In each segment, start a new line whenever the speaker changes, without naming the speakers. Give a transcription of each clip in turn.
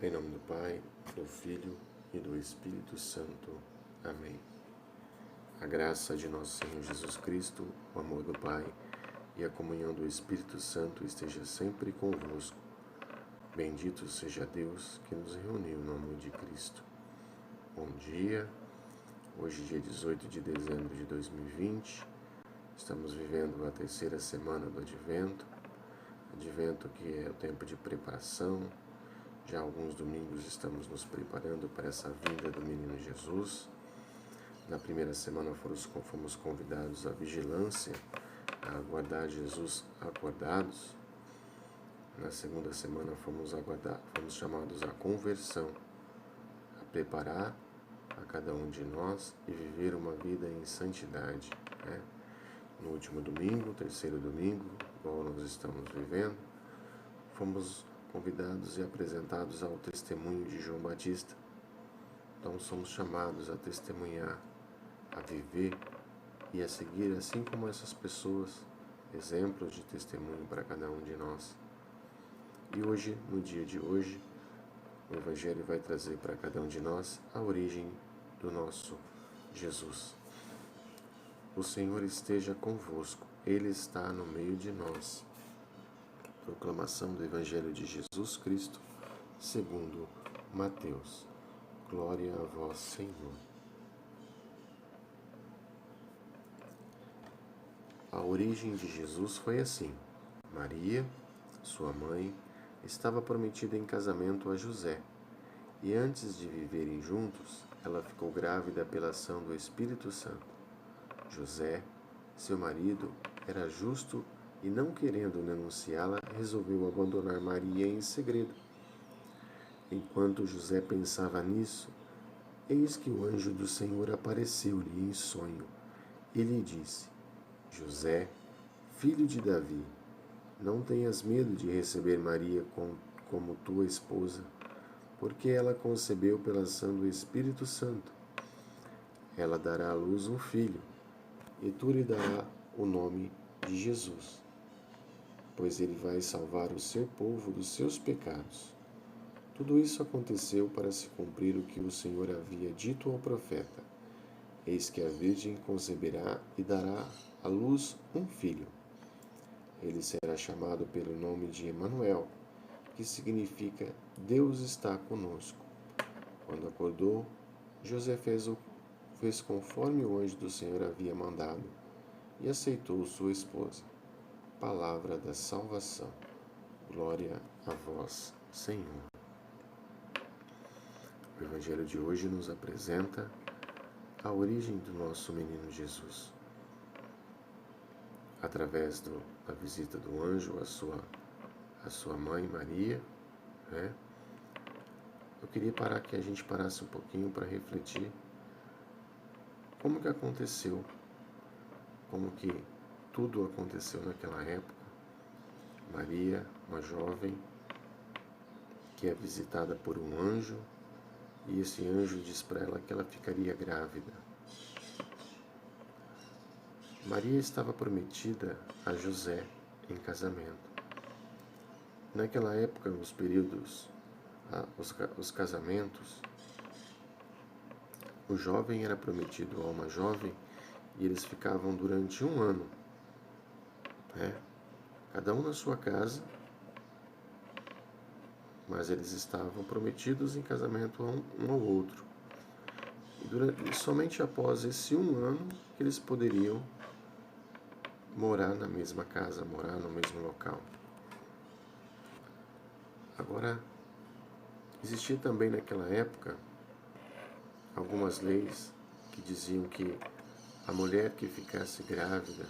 Em nome do Pai, do Filho e do Espírito Santo. Amém. A graça de nosso Senhor Jesus Cristo, o amor do Pai e a comunhão do Espírito Santo esteja sempre convosco. Bendito seja Deus que nos reuniu no amor de Cristo. Bom dia, hoje dia 18 de dezembro de 2020, estamos vivendo a terceira semana do Advento que é o tempo de preparação. Já há alguns domingos estamos nos preparando para essa vinda do menino Jesus. Na primeira semana fomos convidados à vigilância, a aguardar Jesus acordados. Na segunda semana fomos chamados à conversão, a preparar a cada um de nós e viver uma vida em santidade, né? No último domingo, terceiro domingo, qual nós estamos vivendo, fomos convidados e apresentados ao testemunho de João Batista. Então somos chamados a testemunhar, a viver e a seguir, assim como essas pessoas, exemplos de testemunho para cada um de nós. E hoje, no dia de hoje, o Evangelho vai trazer para cada um de nós a origem do nosso Jesus. O Senhor esteja convosco, Ele está no meio de nós. Proclamação do Evangelho de Jesus Cristo, segundo Mateus. Glória a vós, Senhor. A origem de Jesus foi assim. Maria, sua mãe, estava prometida em casamento a José, e antes de viverem juntos, ela ficou grávida pela ação do Espírito Santo. José, seu marido, era justo e, não querendo denunciá-la, resolveu abandonar Maria em segredo. Enquanto José pensava nisso, eis que o anjo do Senhor apareceu-lhe em sonho e lhe disse: José, filho de Davi, não tenhas medo de receber Maria como tua esposa, porque ela concebeu pela ação do Espírito Santo. Ela dará à luz um filho, e tu lhe darás o nome de Jesus, pois ele vai salvar o seu povo dos seus pecados. Tudo isso aconteceu para se cumprir o que o Senhor havia dito ao profeta: eis que a Virgem conceberá e dará à luz um filho. Ele será chamado pelo nome de Emanuel, que significa Deus está conosco. Quando acordou, José fez conforme o anjo do Senhor havia mandado e aceitou sua esposa. Palavra da salvação. Glória a vós, Senhor. O Evangelho de hoje nos apresenta a origem do nosso menino Jesus. Através da visita do anjo à sua mãe Maria, né? Eu queria que a gente parasse um pouquinho para refletir como que aconteceu, como que tudo aconteceu naquela época. Maria, uma jovem, que é visitada por um anjo, e esse anjo diz para ela que ela ficaria grávida. Maria estava prometida a José em casamento. Naquela época, os casamentos, o jovem era prometido a uma jovem e eles ficavam durante um ano, né? Cada um na sua casa, mas eles estavam prometidos em casamento um ao outro. E somente após esse um ano que eles poderiam morar na mesma casa, morar no mesmo local. Agora, existia também naquela época algumas leis que diziam que a mulher que ficasse grávida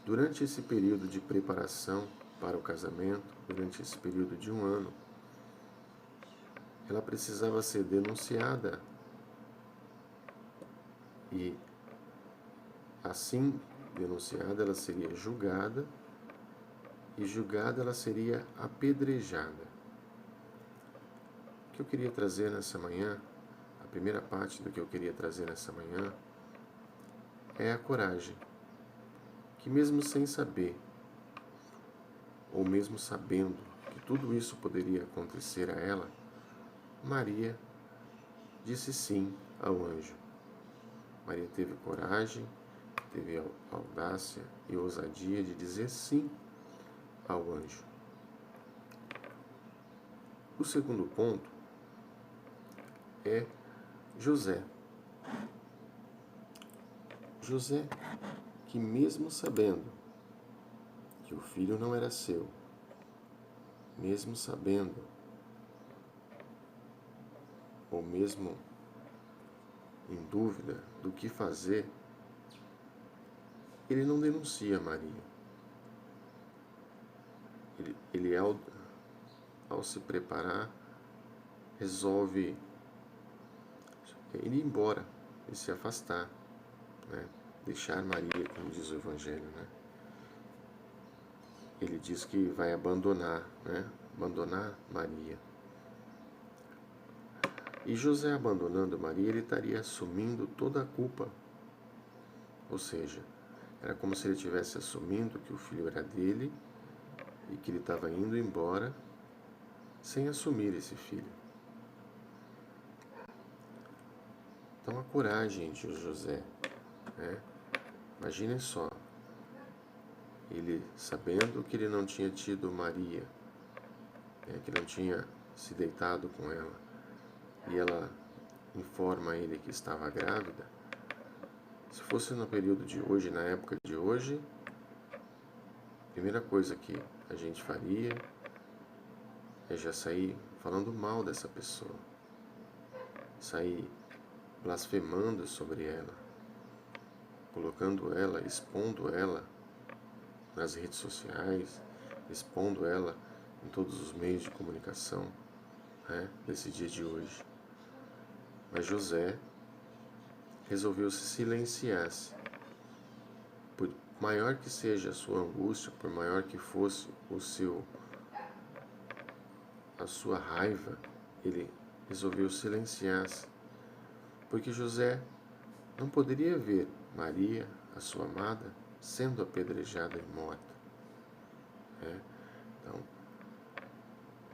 durante esse período de preparação para o casamento, durante esse período de um ano, ela precisava ser denunciada e, assim denunciada, ela seria julgada e julgada ela seria apedrejada. O que eu queria trazer nessa manhã, a primeira parte do que eu queria trazer nessa manhã, é a coragem, que mesmo sem saber, ou mesmo sabendo que tudo isso poderia acontecer a ela, Maria disse sim ao anjo. Maria teve coragem, teve audácia e ousadia de dizer sim ao anjo. O segundo ponto é José. José, que mesmo sabendo que o filho não era seu, mesmo sabendo, ou mesmo em dúvida do que fazer, ele não denuncia Maria. Ele ao se preparar, resolve ir embora e se afastar, né? Deixar Maria, como diz o Evangelho, né? Ele diz que vai abandonar, né? Abandonar Maria. E José abandonando Maria, ele estaria assumindo toda a culpa. Ou seja, era como se ele estivesse assumindo que o filho era dele e que ele estava indo embora sem assumir esse filho. Então a coragem de José, né? Imaginem só, ele sabendo que ele não tinha tido Maria, né? Que não tinha se deitado com ela, e ela informa ele que estava grávida. Se fosse no período de hoje, na época de hoje, a primeira coisa que a gente faria é já sair falando mal dessa pessoa, sair blasfemando sobre ela, colocando ela, expondo ela nas redes sociais, expondo ela em todos os meios de comunicação, né, desse dia de hoje. Mas José resolveu se silenciar-se. Por maior que seja a sua angústia, por maior que fosse a sua raiva, ele resolveu silenciar-se, porque José não poderia ver Maria, a sua amada, sendo apedrejada e morta. Então,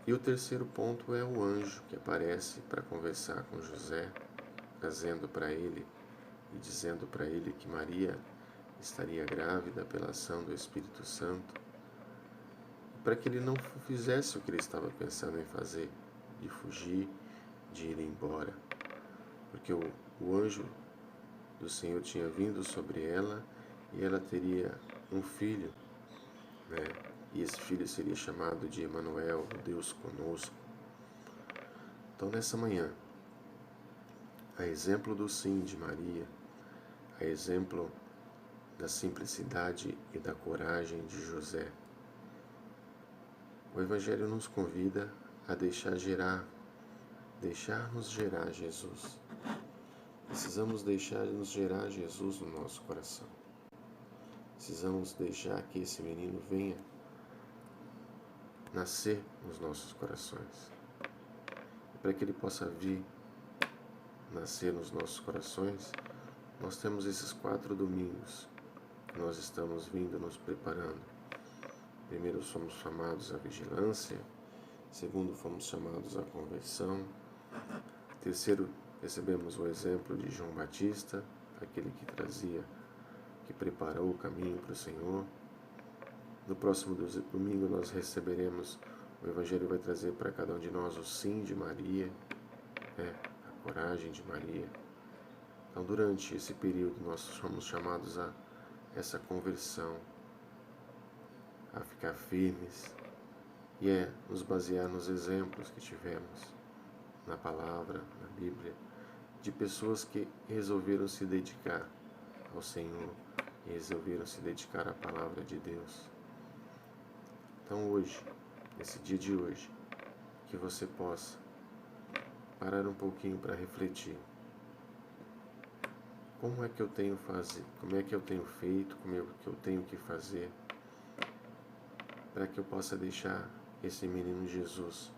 e o terceiro ponto é o anjo que aparece para conversar com José, trazendo para ele e dizendo para ele que Maria estaria grávida pela ação do Espírito Santo, para que ele não fizesse o que ele estava pensando em fazer, de fugir, de ir embora, porque o anjo do Senhor tinha vindo sobre ela e ela teria um filho, né? E esse filho seria chamado de Emanuel, Deus conosco. Então, nessa manhã, a exemplo do sim de Maria, a exemplo da simplicidade e da coragem de José, o Evangelho nos convida a deixar-nos gerar Jesus. Precisamos deixar-nos gerar Jesus no nosso coração. Precisamos deixar que esse menino venha nascer nos nossos corações. E para que ele possa vir nascer nos nossos corações, nós temos esses 4 domingos que nós estamos vindo nos preparando. Primeiro, somos chamados à vigilância. Segundo, fomos chamados à conversão. Terceiro, recebemos o exemplo de João Batista, aquele que preparou o caminho para o Senhor. No próximo domingo nós receberemos, o Evangelho vai trazer para cada um de nós o sim de Maria, né? A coragem de Maria. Então, durante esse período, nós somos chamados a essa conversão, a ficar firmes e nos basear nos exemplos que tivemos na palavra, na Bíblia, de pessoas que resolveram se dedicar ao Senhor e resolveram se dedicar à palavra de Deus. Então hoje, nesse dia de hoje, que você possa parar um pouquinho para refletir. Como é que eu tenho feito, como é que eu tenho que fazer para que eu possa deixar esse menino Jesus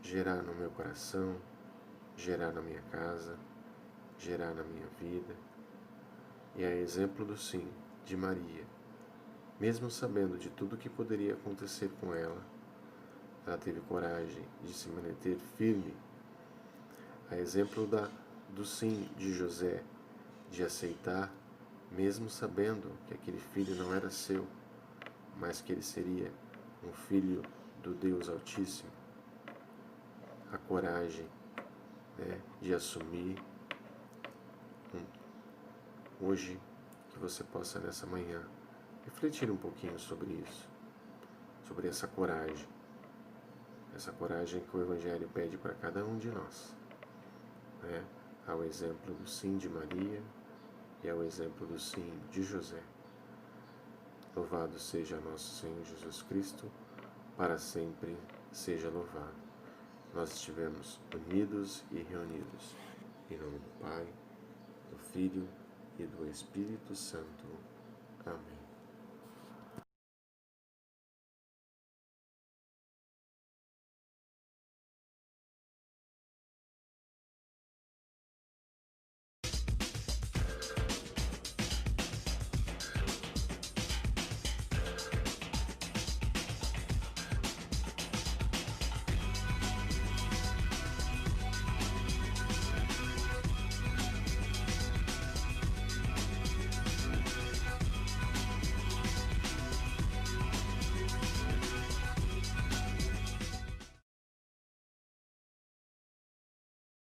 gerar no meu coração, gerar na minha casa, gerar na minha vida. E é exemplo do sim de Maria. Mesmo sabendo de tudo que poderia acontecer com ela, ela teve coragem de se manter firme A exemplo do sim de José, de aceitar, mesmo sabendo que aquele filho não era seu, mas que ele seria um filho do Deus Altíssimo. A coragem, né, de assumir. Hoje, que você possa nessa manhã refletir um pouquinho sobre isso, sobre essa coragem que o Evangelho pede para cada um de nós, né? Ao exemplo do sim de Maria e ao exemplo do sim de José. Louvado seja nosso Senhor Jesus Cristo, para sempre seja louvado. Nós estivemos unidos e reunidos. Em nome do Pai, do Filho e do Espírito Santo. Amém.